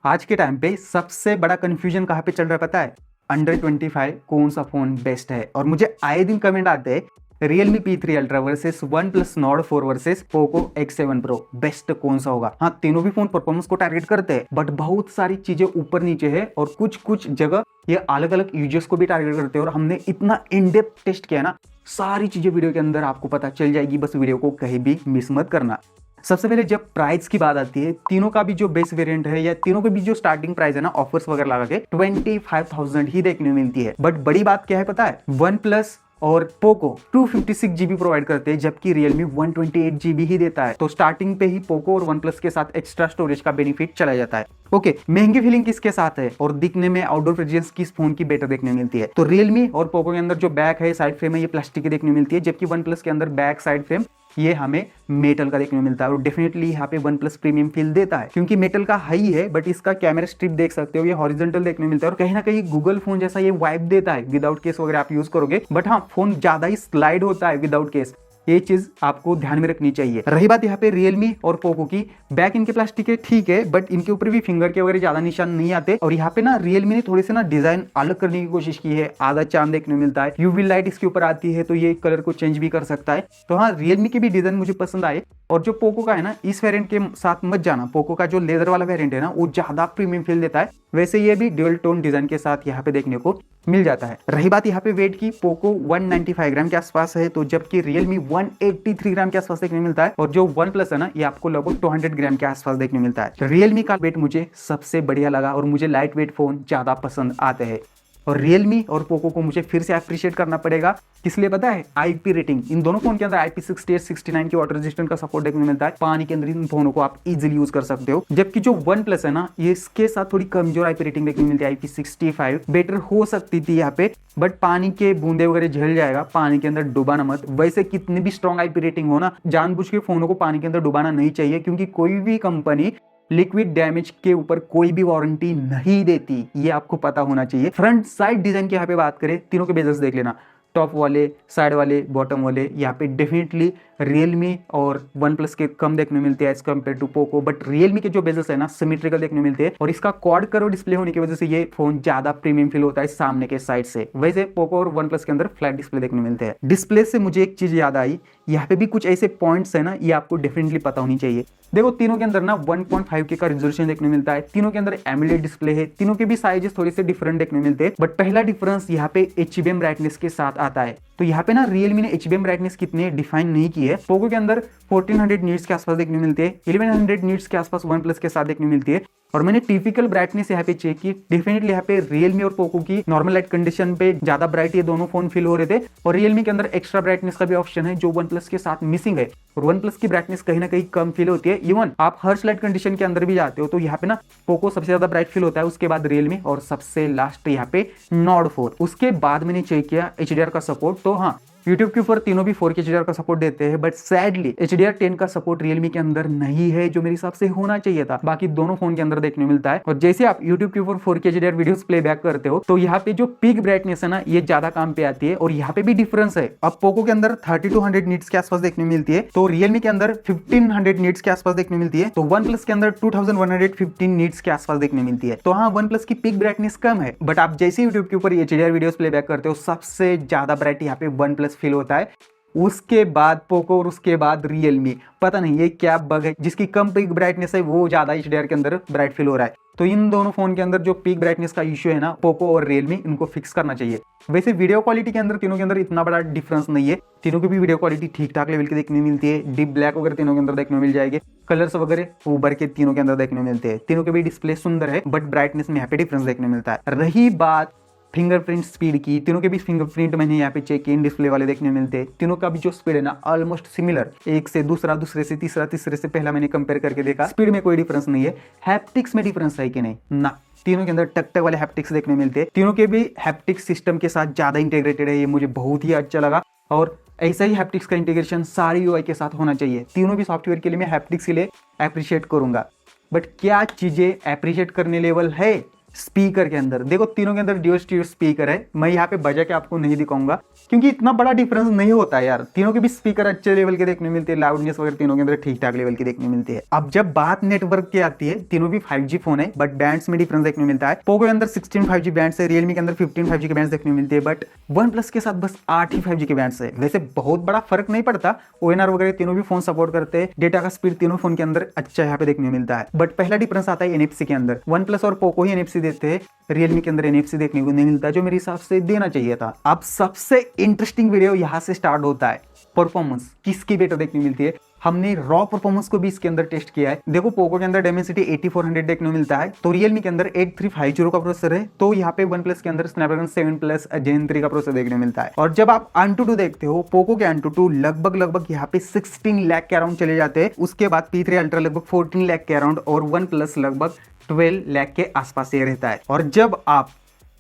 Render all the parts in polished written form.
आज के टाइम पे सबसे बड़ा कंफ्यूजन कहाँ पे चल रहा है पता है? अंडर 25 कौन सा फोन बेस्ट है। और मुझे आए दिन कमेंट आते हैं Realme P3 Ultra versus OnePlus Nord 4 versus Poco X7 Pro best कौन सा होगा। हाँ, तीनों भी फोन परफॉर्मेंस को टारगेट करते हैं, बट बहुत सारी चीजें ऊपर नीचे है और कुछ कुछ जगह ये अलग अलग यूजर्स को भी टारगेट करते हैं। और हमने इतना इन डेप्थ टेस्ट किया ना, सारी चीजें वीडियो के अंदर आपको पता चल जाएगी, बस वीडियो को कहीं भी मिस मत करना। सबसे पहले जब प्राइस की बात आती है, तीनों का भी जो बेस वेरिएंट है या तीनों के भी जो स्टार्टिंग प्राइस है ना, ऑफर्स वगैरह लगा के 25,000 ही देखने मिलती है। बट बड़ी बात क्या है पता है? वन प्लस और पोको 256 GB प्रोवाइड करते हैं, जबकि रियलमी 128 GB ही देता है। तो स्टार्टिंग पे ही पोको और वन प्लस के साथ एक्स्ट्रा स्टोरेज का बेनिफिट चला जाता है। ओके, महंगी फीलिंग किसके साथ है और दिखने में आउटडोर प्रेजेंस किस फोन की बेटर देखने मिलती है? तो रियलमी और पोको के अंदर जो बैक है, साइड फ्रेम है, ये प्लास्टिक की देखने मिलती है, जबकि वन प्लस के अंदर बैक साइड फ्रेम ये हमें मेटल का देखने को मिलता है। और डेफिनेटली यहाँ पे वन प्लस प्रीमियम फील देता है, क्योंकि मेटल का हाई है, बट इसका कैमरा स्ट्रिप देख सकते हो, ये हॉरिजॉन्टल देखने को मिलता है और कहीं ना कहीं गूगल फोन जैसा ये वाइब देता है विदाउट केस वगैरह आप यूज करोगे। बट हाँ, फोन ज्यादा ही स्लाइड होता है विदाउट केस, ये चीज आपको ध्यान में रखनी चाहिए। रही बात यहाँ पे रियलमी और पोको की, बैक इनके प्लास्टिक है ठीक है, बट इनके ऊपर भी फिंगर के वगैरह ज्यादा निशान नहीं आते। और यहाँ पे ना रियलमी ने थोड़े से ना डिजाइन अलग करने की कोशिश की है, आधा चांद देखने को मिलता है, यूवी लाइट इसके ऊपर आती है तो ये कलर को चेंज भी कर सकता है। तो हाँ, रियलमी के भी डिजाइन मुझे पसंद आए। और जो पोको का है ना, इस वेरिएंट के साथ मत जाना, पोको का जो लेदर वाला वेरिएंट है ना, वो ज्यादा प्रीमियम फील देता है। वैसे ये भी ड्यूअल टोन डिजाइन के साथ यहाँ पे देखने को मिल जाता है। रही बात यहाँ पे वेट की, पोको 195 ग्राम के आसपास है, तो जबकि रियलमी 183 ग्राम के आसपास देखने मिलता है। और जो वन प्लस है ना, ये आपको लगभग 200 ग्राम के आसपास देखने मिलता है। रियलमी का वेट मुझे सबसे बढ़िया लगा और मुझे लाइट वेट फोन ज्यादा पसंद आते हैं। और रियलमी और पोको को मुझे फिर से अप्रिशिएट करना पड़ेगा, किसलिए पता है? IP rating. इन दोनों फोन के अंदर IP68 69 की वाटर रेजिस्टेंट का सपोर्ट देखने को मिलता है। पानी के अंदर इन फोनों को आप इजीली यूज कर सकते हो। जबकि जो वन प्लस है ना, ये इसके साथ थोड़ी कमजोर IP रेटिंग देखने को मिलती है। IP65 बेटर हो सकती थी यहाँ पे, बट पानी के बूंदे वगैरह झेल जाएगा, पानी के अंदर डुबाना मत। वैसे कितनी भी स्ट्रॉन्ग IP रेटिंग हो ना, जानबूझ के फोनों को पानी के अंदर डुबाना नहीं चाहिए, क्योंकि कोई भी कंपनी लिक्विड डैमेज के ऊपर कोई भी वारंटी नहीं देती, ये आपको पता होना चाहिए। फ्रंट साइड डिजाइन की यहाँ पे बात करें, तीनों के बेजल्स देख लेना, टॉप वाले, साइड वाले, बॉटम वाले, यहाँ पे डेफिनेटली रियलमी और वन प्लस के कम देखने मिलते हैं as compare to Poco. But Realme के जो बेजल्स है ना, सिमेट्रिकल देखने मिलते हैं और इसका क्वाड कर्व डिस्प्ले होने की वजह से ये फोन ज्यादा प्रीमियम फील होता है सामने के साइड से। वैसे पोको और वन प्लस के अंदर फ्लैट डिस्प्ले देखने मिलते हैं। डिस्प्ले से मुझे एक चीज याद आई, यहाँ पे भी कुछ ऐसे पॉइंट्स है ना, ये आपको डेफिनेटली पता होनी चाहिए। देखो, तीनों के अंदर ना 1.5K का रिजोल्यूशन देखने मिलता है, तीनों के अंदर एमोलेड डिस्प्ले है, तीनों के भी साइजेस थोड़े से डिफरेंट देखने मिलते हैं। बट पहला डिफरेंस यहाँ पे HBM ब्राइटनेस के साथ आता है। तो यहाँ पे ना रियलमी ने HBM ब्राइटनेस कितने डिफाइन नहीं की है। पोको के अंदर 1400 नीट्स के आसपास देखने मिलते हैं, 1100 नीट्स के आसपास वन प्लस के साथ देखने मिलती है। और मैंने टिपिकल ब्राइटनेस यहाँ पे चेक की, डेफिनेटली यहाँ पे रियलमी और पोको की नॉर्मल लाइट कंडीशन पे ज्यादा ब्राइट ये दोनों फोन फील हो रहे थे। और रियलमी के अंदर एक्स्ट्रा ब्राइटनेस का भी ऑप्शन है, जो वन प्लस के साथ मिसिंग है। और वन प्लस की ब्राइटनेस कहीं ना कहीं कम फील होती है। इवन आप हर्श लाइट कंडीशन के अंदर भी जाते हो तो यहाँ पे ना पोको सबसे ज्यादा ब्राइट फील होता है, उसके बाद रियलमी और सबसे लास्ट यहाँ पे नॉर्ड 4। उसके बाद मैंने चेक किया HDR का सपोर्ट, तो हाँ, YouTube के ऊपर तीनों भी 4K HDR का सपोर्ट देते हैं, बट सैडली HDR10 का सपोर्ट रियलमी के अंदर नहीं है, जो मेरे हिसाब से होना चाहिए था। बाकी दोनों फोन के अंदर देखने मिलता है। और जैसे आप YouTube के ऊपर 4K HDR वीडियोस प्लेबैक करते हो, तो यहाँ पे जो पीक ब्राइटनेस है ना, ये ज्यादा काम पे आती है। और यहाँ पे भी डिफरेंस है, अब पोको के अंदर 3200 नीट्स के आसपास देखने मिलती है, तो रियलमी के अंदर 1500 नीट्स के आसपास देखने मिलती है, तो वन प्लस के अंदर 2115 नीट्स के आसपास देखने मिलती है। तो हाँ, वन प्लस की पीक ब्राइटनेस कम है, बट आप जैसे YouTube के ऊपर HDR वीडियोस प्लेबैक करते हो, सबसे ज्यादा ब्राइट यहाँ पे वन प्लस फील होता है, उसके बाद पोको और उसके बाद रियलमी। पता नहीं ये क्या बग है, जिसकी कम पीक ब्राइटनेस है वो ज्यादा HDR के अंदर ब्राइट फील हो रहा है। तो इन दोनों फोन के अंदर जो पीक ब्राइटनेस का इश्यू है ना, पोको और रियलमी, इनको फिक्स करना चाहिए। वैसे वीडियो क्वालिटी के अंदर तीनों के अंदर इतना बड़ा डिफरेंस नहीं है, तीनों की भी वीडियो क्वालिटी ठीक ठाक लेवल की देखने मिलती है। डीप ब्लैक वगैरह तीनों के अंदर देखने मिल जाएंगे, कलर्स वगैरह उभर के तीनों के अंदर देखने मिलते हैं। तीनों के भी डिस्प्ले सुंदर है, बट ब्राइटनेस में यहाँ पे डिफरेंस देखने मिलता है। रही बात फिंगरप्रिंट स्पीड की, तीनों के भी फिंगरप्रिंट मैंने यहाँ पे चेक किए, डिस्प्ले वाले देखने मिलते हैं। तीनों का भी जो स्पीड है ना, ऑलमोस्ट सिमिलर, एक से दूसरा, दूसरे से तीसरा, तीसरे से पहला मैंने कंपेयर करके देखा, स्पीड में कोई डिफरेंस नहीं है। हैप्टिक्स में डिफरेंस है कि नहीं? ना, तीनों के अंदर टक टक वाले हैप्टिक्स देखने मिलते हैं। तीनों के भी हैप्टिक्स सिस्टम के साथ ज्यादा इंटीग्रेटेड है, ये मुझे बहुत ही अच्छा लगा। और ऐसा ही हैप्टिक्स का इंटीग्रेशन सारी UI के साथ होना चाहिए। तीनों भी सॉफ्टवेयर के लिए मैं हैप्टिक्स के लिए अप्रिशिएट करूंगा। बट क्या चीजें अप्रिशिएट करने लेवल है? स्पीकर के अंदर देखो, तीनों के अंदर ड्यूल स्टीरियो स्पीकर है। मैं यहाँ पे बजा के आपको नहीं दिखाऊंगा क्योंकि इतना बड़ा डिफरेंस नहीं होता है यार। तीनों के भी स्पीकर अच्छे लेवल के देखने मिलते हैं, लाउडनेस वगैरह तीनों के अंदर ठीक ठाक लेवल की देखने मिलती है। अब जब बात नेटवर्क की आती है, तीनों भी 5G फोन है बट बैंड्स में डिफरेंस देखने मिलता है। पोको के अंदर 16 5G बैंड्स है, रियलमी के अंदर 15 5G के बैंड्स देखने मिलते हैं, बट वन प्लस के साथ बस 8 ही 5G के बैंड्स है। वैसे बहुत बड़ा फर्क नहीं पड़ता, ONR वगैरह तीनों भी फोन सपोर्ट करते हैं, डेटा का स्पीड तीनों फोन के अंदर अच्छा यहाँ पे देखने मिलता है। बट पहला डिफरेंस आता है NFC के अंदर। वन प्लस और पोको ही NFC देते हैं, रियलमी के अंदर NFC देखने को नहीं मिलता, जो मेरे हिसाब से देना चाहिए था। अब सबसे इंटरेस्टिंग वीडियो यहाँ से स्टार्ट होता है, परफॉर्मेंस किसकी बेटर देखने मिलती है। हमने रॉ परफॉर्मेंस को भी इसके अंदर टेस्ट किया है। देखो, पोको के अंदर डायमेंसिटी 8400 देखने को मिलता है, तो रियलमी के अंदर 8350 का प्रोसेसर है, तो यहाँ पे वन प्लस के अंदर स्नैपड्रैगन 7 प्लस Gen 3 का प्रोसेसर देखने को मिलता है। और जब आप AnTuTu देखते हो, पोको के AnTuTu लगभग यहाँ पे 16 लाख के अराउंड चले जाते हैं। उसके बाद P3 अल्ट्रा लगभग 14 लाख के अराउंड और वन प्लस लगभग 12 लाख के आसपास ये रहता है। और जब आप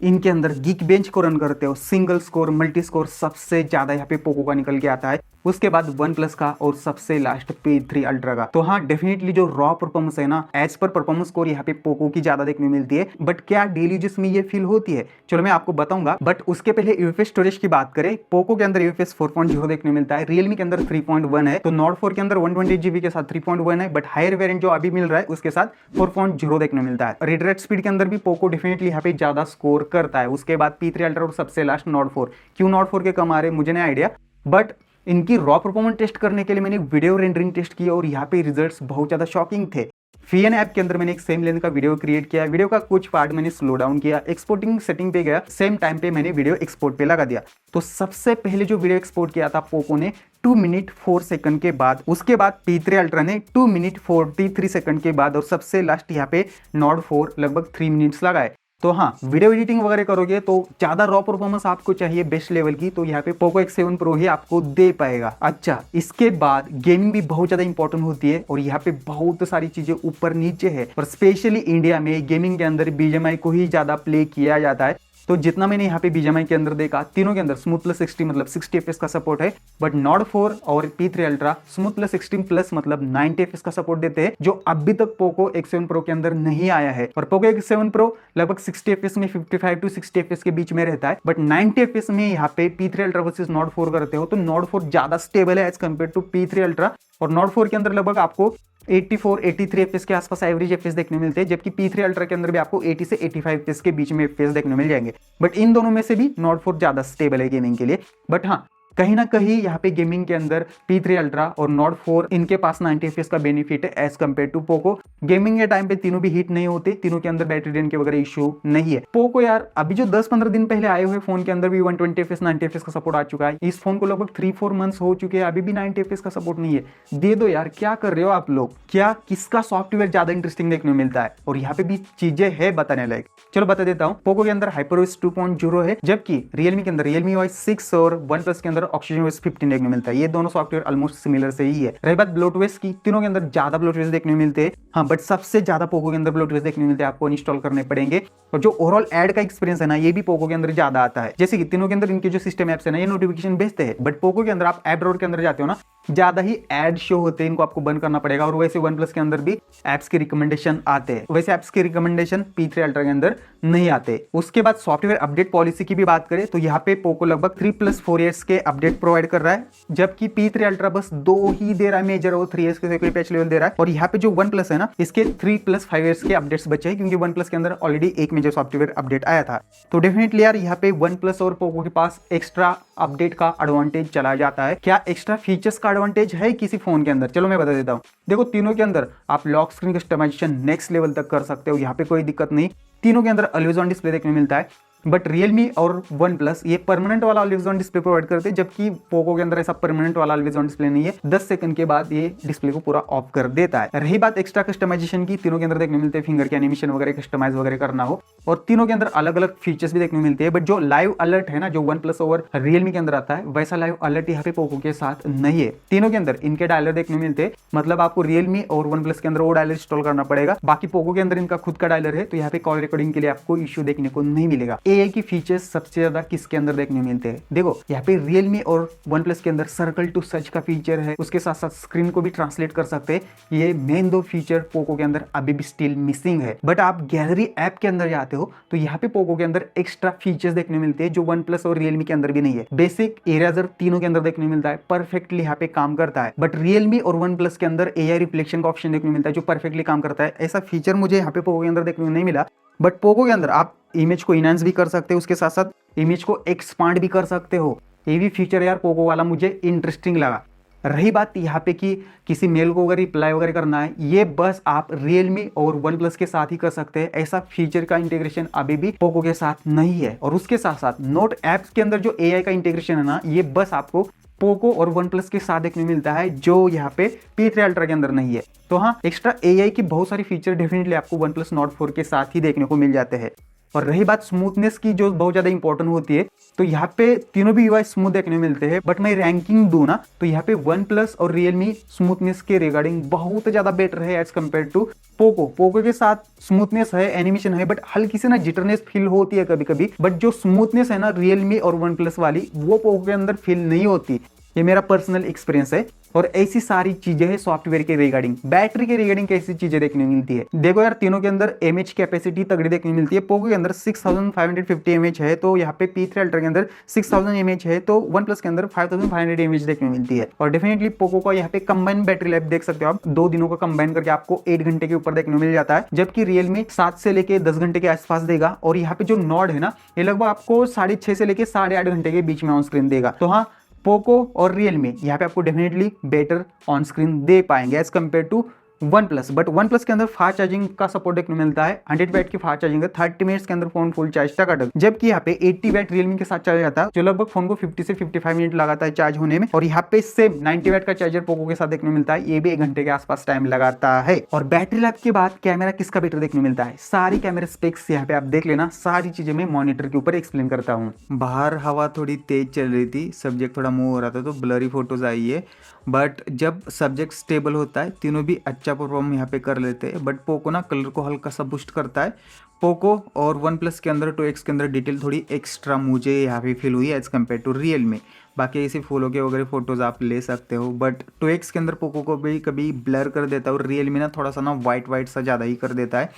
इनके अंदर Geekbench को रन करते हो, सिंगल स्कोर मल्टी स्कोर सबसे ज्यादा यहाँ पे पोको का निकल के आता है, उसके बाद वन प्लस का और सबसे लास्ट P3 अल्ट्रा का। तो हाँ, डेफिनेटली जो रॉ परफॉर्मेंस है ना, एज पर परफॉर्मेंस स्कोर यहाँ पे पोको की ज्यादा देखने मिलती है। बट क्या डेली यूजेस में ये फील होती है, चलो मैं आपको बताऊंगा। बट उसके पहले UFS स्टोरेज की बात करें, पोको के अंदर UFS 4.0 देखने मिलता है, रियलमी के अंदर 3.1 है, तो नॉट 4 के अंदर 128GB के साथ 3.1 है, बट हायर वेरिएंट जो अभी मिल रहा है उसके साथ 4.0 देखने मिलता है। रीड रेट स्पीड के अंदर भी पोको डेफिनेटली यहाँ पे ज्यादा स्कोर करता है। उसके बाद P3 अल्ट्रा और सबसे लास्ट नॉट 4। क्यों नॉट 4 के कम आ रहे मुझे नहीं आइडिया, बट इनकी रॉ परफॉर्मेंस टेस्ट करने के लिए मैंने वीडियो रेंडरिंग टेस्ट किया और यहाँ पे रिजल्ट्स बहुत ज्यादा शॉकिंग थे। फीएन ऐप के अंदर मैंने एक सेम लेंथ का वीडियो क्रिएट किया, वीडियो का कुछ पार्ट मैंने स्लो डाउन किया, एक्सपोर्टिंग सेटिंग पे गया, सेम टाइम पे मैंने वीडियो एक्सपोर्ट पे लगा दिया। तो सबसे पहले जो वीडियो एक्सपोर्ट किया था पोको ने 2 मिनट 4 सेकंड के बाद, उसके बाद P3 अल्ट्रा ने 2 मिनट 43 सेकंड के बाद, और सबसे लास्ट यहाँ पे नॉट 4 लगभग 3 मिनट्स लगाए। तो हाँ, वीडियो एडिटिंग वगैरह करोगे तो ज्यादा रॉ परफॉर्मेंस आपको चाहिए बेस्ट लेवल की, तो यहाँ पे पोको X7 Pro ही आपको दे पाएगा। अच्छा, इसके बाद गेमिंग भी बहुत ज्यादा इंपॉर्टेंट होती है और यहाँ पे बहुत सारी चीजें ऊपर नीचे है, और स्पेशली इंडिया में गेमिंग के अंदर BGMI को ही ज्यादा प्ले किया जाता है। तो जितना मैंने यहाँ पे BGMI के अंदर देखा, तीनों के अंदर स्मूथलेस 60 मतलब 60 FPS का सपोर्ट है, बट नॉट 4 और P3 अल्ट्रा स्मूथलेस 16 प्लस मतलब 90 FPS का सपोर्ट देते हैं, जो अभी तक पोको X7 Pro के अंदर नहीं आया है। और पोको X7 Pro लगभग 60 FPS में 55 to 60 FPS के बीच में रहता है, बट 90 FPS में यहाँ पे P3 अल्ट्रा वर्सेस नॉट 4 करते हो तो नॉट 4 ज्यादा स्टेबल है as compare to P3 ultra. और नॉट 4 के अंदर लगभग आपको 84-83 FPS के आसपास एवरेज FPS देखने मिलते हैं, जबकि P3 अल्ट्रा के अंदर भी आपको 80 से 85 FPS के बीच में FPS देखने मिल जाएंगे। बट इन दोनों में से भी नॉट 4 ज्यादा स्टेबल है गेमिंग के लिए। बट हाँ, कहीं ना कहीं यहाँ पे गेमिंग के अंदर P3 अल्ट्रा और नॉट 4 इनके पास 90 FPS का बेनिफिट है as compare to Poco. Gaming के टाइम पे तीनों भी हीट नहीं होते, तीनों के अंदर बैटरी ड्रेन के वगैरह इशू नहीं है। पोको यार अभी जो 10-15 दिन पहले आए हुए फोन के अंदर भी 120 FPS 90 FPS का सपोर्ट आ चुका है। इस फोन को लगभग 3-4 मंथ्स हो चुके हैं, अभी भी 90 FPS का सपोर्ट नहीं है। दे दो यार, क्या कर रहे हो आप लोग? क्या किसका सॉफ्टवेयर ज्यादा इंटरेस्टिंग देखने को मिलता है? और यहाँ पे भी चीजें है बताने लायक, चलो बता देता हूँ। पोको के अंदर HyperOS 2.0 है, जबकि रियलमी के अंदर Realme OS 6 और वन प्लस के अंदर OxygenOS 15 देखने मिलता है। ये दोनों सॉफ्टवेयर ऑलमोस्ट सिमिलर से ही है। रही बात ब्लोटवेयर की, तीनों के अंदर ज्यादा ब्लोटवेयर देखने मिलते हैं, हाँ, बट सबसे ज्यादा पोको के अंदर ब्लोटवेयर देखने मिलते हैं, आपको इंस्टॉल करने पड़ेंगे। और जो ओवरऑल ऐड का एक्सपीरियंस है ना, ये भी पोको के अंदर ज्यादा आता है। जैसे कि तीनों के अंदर इनके जो सिस्टम एप्स है ना, ये नोटिफिकेशन भेजते हैं, बट पोको के अंदर आप ऐप ड्रॉअर के अंदर जाते हो ना, ज्यादा ही एड शो होते हैं, इनको आपको बंद करना पड़ेगा। और वैसे वन प्लस के अंदर भी एप्स के रिकमेंडेशन आते हैं, वैसे एप्स के रिकमेंडेशन P3 अल्ट्रा के अंदर नहीं आते। उसके बाद सॉफ्टवेयर अपडेट पॉलिसी की भी बात करें तो यहाँ पे पोको लगभग 3+4 इयर्स के अपडेट प्रोवाइड कर रहा है, जबकि P3 अल्ट्रा बस 2 ही दे रहा है मेजर, और 3 इयर्स के सिक्योरिटी पैच लेवल दे रहा है। और यहाँ पे जो वन प्लस है ना, इसके 3+5 इयर्स के अपडेट्स बचे हैं, क्योंकि वन प्लस के अंदर ऑलरेडी एक मेजर सॉफ्टवेयर अपडेट आया था। तो डेफिनेटली यार यहाँ पे वन प्लस और पोको के पास एक्स्ट्रा अपडेट का एडवांटेज चला जाता है। क्या एक्स्ट्रा फीचर्स का एडवांटेज है किसी फोन के अंदर? चलो मैं बता देता हूँ। देखो, तीनों के अंदर आप lock screen customization next level तक कर सकते हो, यहाँ पे कोई दिक्कत नहीं। तीनों के अंदर ऑलवेज ऑन डिस्प्ले देखने मिलता है, बट रियलमी और वन प्लस ये परमानेंट वाला ऑलवेज ऑन डिस्प्ले प्रोवाइड करते हैं, जबकि पोको के अंदर ऐसा परमानेंट वाला ऑलवेज ऑन डिस्प्ले नहीं है। 10 सेकंड के बाद ये डिस्प्ले को पूरा ऑफ कर देता है। रही बात एक्स्ट्रा कस्टमाइजेशन की, तीनों के अंदर देखने मिलते हैं फिंगर के एनिमेशन वगैरह कस्टमाइज वगैरह करना हो, और तीनों के अंदर अलग अलग फीचर्स भी देखने मिलते हैं। बट जो लाइव अलर्ट है ना, जो वन प्लस और रियलमी के अंदर आता है, वैसा लाइव अलर्ट यहाँ पे पोको के साथ नहीं है। तीनों के अंदर इनके डायलर देखने मिलते हैं, मतलब आपको रियलमी और वन प्लस के अंदर वो डायलर इंस्टॉल करना पड़ेगा। बाकी पोको के अंदर इनका खुद का डायलर है, तो यहाँ पे कॉल रिकॉर्डिंग के लिए आपको इश्यू देखने को नहीं मिलेगा। एआई की फीचर्स सबसे ज्यादा किसके अंदर देखने मिलते हैं? देखो यहाँ पे रियलमी और वन प्लस के अंदर सर्कल टू सच का फीचर है, उसके साथ साथ स्क्रीन को भी ट्रांसलेट कर सकते हैं। ये मेन दो फीचर पोको के अंदर अभी भी स्टिल मिसिंग है। बट आप गैलरी ऐप के अंदर जाते हो तो यहाँ पे पोको के अंदर एक्स्ट्रा फीचर्स देखने मिलते हैं जो वन प्लस और रियलमी के अंदर भी नहीं है। बेसिक इरेजर तीनों के अंदर देखने मिलता है, परफेक्टली यहाँ पे काम करता है। बट रियलमी और वन प्लस के अंदर एआई रिफ्लेक्शन का ऑप्शन देखने मिलता है जो परफेक्टली काम करता है। ऐसा फीचर मुझे यहाँ पे पोको के अंदर देखने को नहीं मिला। बट पोको के अंदर आप इमेज को इनहांस भी कर सकते हो, उसके साथ साथ इमेज को एक्सपांड भी कर सकते हो। ये भी फीचर यार पोको वाला मुझे इंटरेस्टिंग लगा। रही बात यहाँ पे कि किसी मेल को अगर रिप्लाई वगैरह करना है, ये बस आप रियलमी और वन प्लस के साथ ही कर सकते हैं। ऐसा फीचर का इंटीग्रेशन अभी भी पोको के साथ नहीं है। और उसके साथ साथ नोट ऐप्स के अंदर जो एआई का इंटीग्रेशन है ना, ये बस आपको पोको और वन प्लस के साथ देखने मिलता है जो यहाँ पे P3 अल्ट्रा के अंदर नहीं है। तो हाँ, एक्स्ट्रा एआई की बहुत सारी फीचर डेफिनेटली आपको वन प्लस नॉट 4 के साथ ही देखने को मिल जाते हैं। और रही बात स्मूथनेस की जो बहुत ज्यादा इंपॉर्टेंट होती है, तो यहाँ पे तीनों भी यूआई स्मूथ देखने मिलते हैं। बट मैं रैंकिंग दूं ना तो यहाँ पे वन प्लस और रियलमी स्मूथनेस के रिगार्डिंग बहुत ज्यादा बेटर है as compare to Poco. Poco के साथ स्मूथनेस है, एनिमेशन है, बट हल्की से ना जिटरनेस फील होती है कभी कभी। बट जो स्मूथनेस है ना रियलमी और वन प्लस वाली, वो पोको के अंदर फील नहीं होती। ये मेरा पर्सनल एक्सपीरियंस है। और ऐसी सारी चीजें हैं सॉफ्टवेयर के रिगार्डिंग। बैटरी के रिगार्डिंग कैसी चीजें देखने मिलती है? देखो यार, तीनों के अंदर एमएच कैपेसिटी तगड़ी देखने मिलती है। पोको के अंदर 6550 एमएच है, तो यहाँ पे P3 अल्ट्रा के अंदर 6000 एमएच है, तो वन प्लस के अंदर 5500 एमएच देखने मिलती है। और डेफिनेटली पोको का यहाँ पे कंबाइन बैटरी लाइफ देख सकते हो आप, 2 दिनों का कंबाइन करके आपको 8 घंटे के ऊपर देखने मिल जाता है। जबकि रियलमी 7 से लेके 10 घंटे के आसपास देगा। और यहाँ पे जो नॉड है ना, ये लगभग आपको 6.5 से लेके 8.5 घंटे के बीच में ऑन स्क्रीन देगा। तो हाँ, पोको और रियलमी यहाँ पे आपको डेफिनेटली बेटर ऑन स्क्रीन दे पाएंगे as compare to OnePlus. But OnePlus के अंदर फास्ट चार्जिंग का सपोर्ट देखने मिलता है। 100 वैट की फास्ट चार्जिंग है, 30 मिनट्स के अंदर फोन फुल चार्ज तक अटक। जबकि यहाँ पे 80 वैट रियलमी के साथ चार्ज जाता है, जो लगभग फोन को 50 से 55 मिनट लगाता है चार्ज होने में। और यहाँ पे सेम 90 वैट का चार्जर पोको के साथ देखने मिलता है, ये भी 1 घंटे के आसपास टाइम लगाता है। और बैटरी लाइफ के बाद कैमरा किसका बेटर देखने मिलता है, सारी कैमरा स्पेक्स यहाँ पे आप देख लेना। सारी चीजें मैं मॉनिटर के ऊपर एक्सप्लेन करता हूँ। बाहर हवा थोड़ी तेज चल रही थी, सब्जेक्ट थोड़ा मूव हो रहा था, तो ब्लरी फोटोज आई है। बट जब सब्जेक्ट स्टेबल होता है, तीनों भी अच्छा परफॉर्म यहाँ पे कर लेते हैं। बट पोको ना कलर को हल्का सा बूस्ट करता है। पोको और वन प्लस के अंदर 2x के अंदर डिटेल थोड़ी एक्स्ट्रा मुझे यहाँ पे फील हुई है एज कम्पेयर टू रियलमी। बाकी ऐसे फूलों के वगैरह फोटोज आप ले सकते हो। बट 2x के अंदर पोको को भी कभी ब्लर कर देता है और रियलमी ना थोड़ा सा ना वाइट सा ज़्यादा ही कर देता है।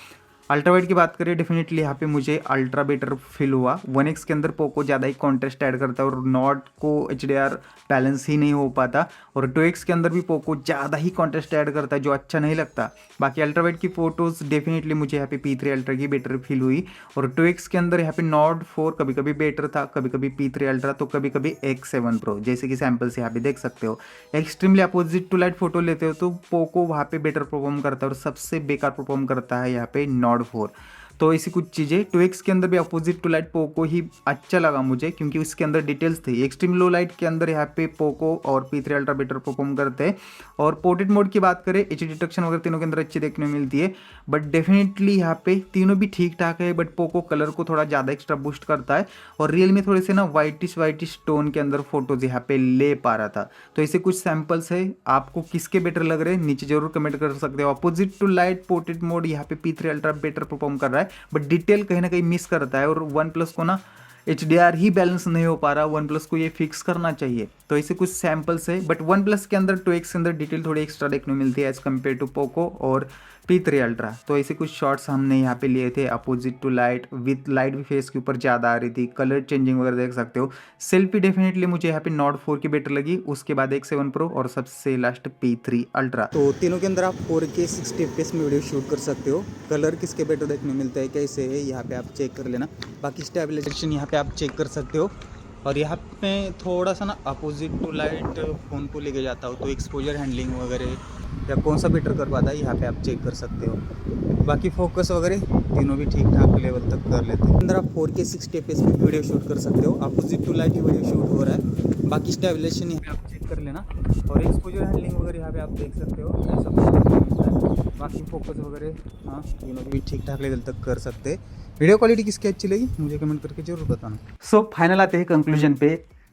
अल्ट्रा वाइड की बात करें, डेफिनेटली यहाँ पे मुझे अल्ट्रा बेटर फील हुआ। 1x के अंदर पोको ज़्यादा ही कॉन्ट्रास्ट ऐड करता है और नॉट को HDR बैलेंस ही नहीं हो पाता। और 2x के अंदर भी पोको ज़्यादा ही कॉन्ट्रास्ट ऐड करता है, जो अच्छा नहीं लगता। बाकी अल्ट्रा वाइड की फोटोज़ डेफिनेटली मुझे यहाँ पे P3 अल्ट्रा की बेटर फील हुई। और 2x के अंदर यहाँ पे नॉट 4 कभी कभी बेटर था, कभी कभी P3 अल्ट्रा, तो कभी कभी X7 Pro, जैसे कि सैम्पल्स यहाँ पे देख सकते हो। Extremely opposite to light photo लेते हो तो पोको वहाँ पे बेटर परफॉर्म करता है और सबसे बेकार परफॉर्म करता है यहाँ पे नॉट 4। तो ऐसी कुछ चीज़ें 2x के अंदर भी अपोजिट टू लाइट पोको ही अच्छा लगा मुझे, क्योंकि उसके अंदर डिटेल्स थी। एक्सट्रीम लो लाइट के अंदर यहाँ पे पोको और P3 अल्ट्रा बेटर परफॉर्म करते हैं। और पोर्ट्रेट मोड की बात करें, एच डिटेक्शन वगैरह तीनों के अंदर अच्छी देखने को मिलती है। बट डेफिनेटली यहाँ पे तीनों भी ठीक ठाक है। बट पोको कलर को थोड़ा ज़्यादा एक्स्ट्रा बूस्ट करता है और रियलमी थोड़े से ना वाइटिश टोन के अंदर फोटोज यहाँ पे ले पा रहा था। तो ऐसे कुछ सैम्पल्स है, आपको किसके बेटर लग रहे हैं नीचे जरूर कमेंट कर सकते हो। Opposite to light portrait mode यहाँ पे P3 अल्ट्रा बेटर परफॉर्म कर रहा है, बट डिटेल कहीं ना कहीं मिस करता है। और वन प्लस को ना HDR ही बैलेंस नहीं हो पा रहा, वन प्लस को ये फिक्स करना चाहिए। तो ऐसे कुछ सैम्पल्स है। बट वन प्लस के अंदर 2x के अंदर डिटेल थोड़ी एक्स्ट्रा देखने को मिलती है एज कम्पेयर टू पोको और P3 अल्ट्रा। तो ऐसे कुछ शॉट्स हमने यहाँ पे लिए थे opposite to light, with light भी फेस के ऊपर ज़्यादा आ रही थी, कलर चेंजिंग वगैरह देख सकते हो। सेल्फी डेफिनेटली मुझे यहाँ पे नॉट 4 की बेटर लगी, उसके बाद X7 Pro और सबसे लास्ट P3 अल्ट्रा। तो तीनों के अंदर आप 4K 60 FPS में वीडियो शूट कर सकते हो। कलर किसके बेटर देखने मिलता है, कैसे है, यहाँ पे आप चेक कर लेना। बाकी स्टेबलाइजेशन यहाँ पे आप चेक कर सकते हो। और यहाँ पे थोड़ा सा ना अपोजिट टू लाइट फ़ोन को लेके जाता हो तो एक्सपोजर हैंडलिंग वगैरह या कौन सा बेटर कर पाता है, यहाँ पे आप चेक कर सकते हो। बाकी फोकस वगैरह तीनों भी ठीक ठाक लेवल तक कर लेते हैं। अंदर आप 4K 60 FPS में वीडियो शूट कर सकते हो। Opposite to light video shoot हो रहा है। बाकी स्टेबलाइजेशन यहाँ पे आप चेक कर लेना और एक्सपोजर हैंडलिंग वगैरह यहाँ पे आप देख सकते हो, ऐसा कुछ देखने मिलता है। बाकी फोकस वगैरह हाँ तीनों भी ठीक ठाक लेवल तक कर सकते हैं। वीडियो क्वालिटी किसकी अच्छी लगी मुझे कमेंट करके जरूर बताना। सो फाइनल आते हैं कंक्लूजन पे,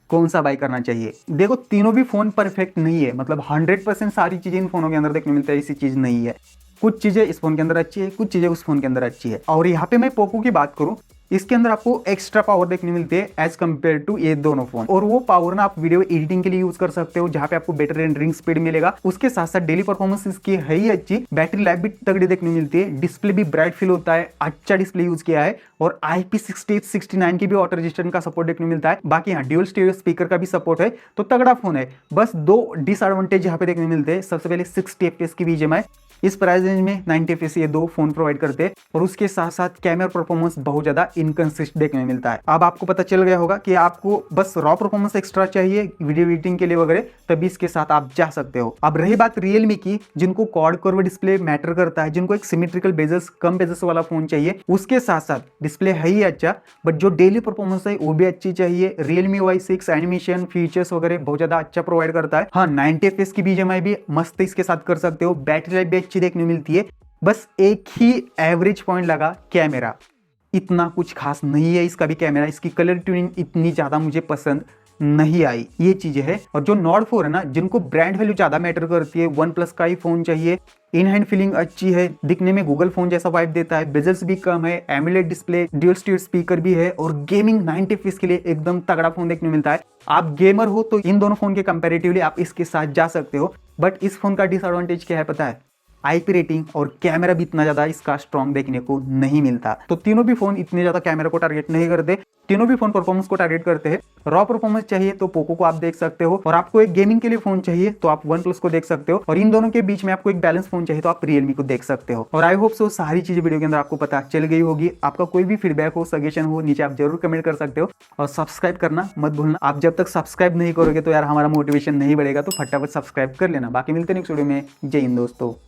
कौन सा बाय करना चाहिए। देखो तीनों भी फोन परफेक्ट नहीं है, मतलब 100% सारी चीजें इन फोनों के अंदर देखने मिलता है ऐसी चीज नहीं है। कुछ चीजें इस फोन के अंदर अच्छी है, कुछ चीजें उस फोन के अंदर अच्छी है। और यहाँ पे मैं पोको की बात करूँ इसके अंदर आपको एक्स्ट्रा पावर देखने मिलती है एज कम्पेयर टू ये दोनों फोन, और वो पावर ना आप वीडियो एडिटिंग के लिए यूज कर सकते हो, जहां पे आपको बेटर रेंडरिंग स्पीड मिलेगा। उसके साथ साथ डेली परफॉर्मेंस इसकी है ही अच्छी, बैटरी लाइफ भी तगड़ी देखने मिलती है, डिस्प्ले भी ब्राइट फील होता है, अच्छा डिस्प्ले यूज किया है, और IP68-69 की भी ऑटो रजिस्टर का सपोर्ट देखने मिलता है। बाकी यहाँ ड्यूल स्टीरियो स्पीकर का भी सपोर्ट है, तो तगड़ा फोन है। बस दो डिसएडवांटेज यहाँ पे देखने मिलते हैं। सबसे पहले 60 FPS की BGMI, इस प्राइस रेंज में 90 FPS ये दो फोन प्रोवाइड करते हैं, और उसके साथ साथ कैमरा परफॉर्मेंस बहुत ज्यादा इनकंसिस्टेंट देखने में मिलता है। अब आपको पता चल गया होगा कि आपको बस रॉ परफॉर्मेंस एक्स्ट्रा चाहिए वीडियो एडिटिंग के लिए वगैरह, तभी इसके साथ आप जा सकते हो। अब रही बात रियलमी की, जिनको क्वाड कर्व डिस्प्ले मैटर करता है, जिनको एक सिमेट्रिकल बेजल्स कम बेजल्स वाला फोन चाहिए, उसके साथ साथ डिस्प्ले है ही अच्छा, बट जो डेली परफॉर्मेंस है वो भी अच्छी चाहिए। रियलमी Y6 एनिमेशन फीचर्स वगैरह बहुत ज्यादा अच्छा प्रोवाइड करता है। हाँ, 90 FPS की BGMI भी मस्त इसके साथ कर सकते हो, बैटरी लाइफ भी अच्छी देखने मिलती है। बस एक ही एवरेज पॉइंट लगा, कैमरा इतना कुछ खास नहीं है इसका भी कैमरा, इसकी कलर ट्यूनिंग इतनी ज्यादा मुझे पसंद नहीं आई, ये चीजें है। और जो नॉर्ड 4 है ना, जिनको ब्रांड वैल्यू ज्यादा मैटर करती है, वन प्लस का ही फोन चाहिए, इन हैंड फीलिंग अच्छी है, दिखने में गूगल फोन जैसा वाइब देता है, बेजल्स भी कम है, AMOLED display, dual stereo speaker भी है, और गेमिंग 90 FPS के लिए एकदम तगड़ा फोन देखने मिलता है। आप गेमर हो तो इन दोनों फोन के कंपैरेटिवली आप इसके साथ जा सकते हो, बट इस फोन का डिसएडवांटेज क्या है पता है? IP रेटिंग और कैमरा भी इतना ज्यादा इसका स्ट्रॉन्ग देखने को नहीं मिलता। तो तीनों भी फोन इतने ज्यादा कैमरा को टारगेट नहीं करते, तीनों भी फोन परफॉर्मेंस को टारगेट करते हैं। रॉ परफॉर्मेंस चाहिए तो पोको को आप देख सकते हो, और आपको एक गेमिंग के लिए फोन चाहिए तो आप वन प्लस को देख सकते हो, और इन दोनों के बीच में आपको एक बैलेंस फोन चाहिए तो आप रियलमी को देख सकते हो। और आई होप सो सारी चीजें वीडियो के अंदर आपको पता चल गई होगी। आपका कोई भी फीडबैक हो, सजेशन हो, नीचे आप जरूर कमेंट कर सकते हो, और सब्सक्राइब करना मत भूलना। आप जब तक सब्सक्राइब नहीं करोगे तो यार हमारा मोटिवेशन नहीं बढ़ेगा, तो फटाफट सब्सक्राइब कर लेना। बाकी मिलते हैं नेक्स्ट वीडियो में। जय हिंद दोस्तों।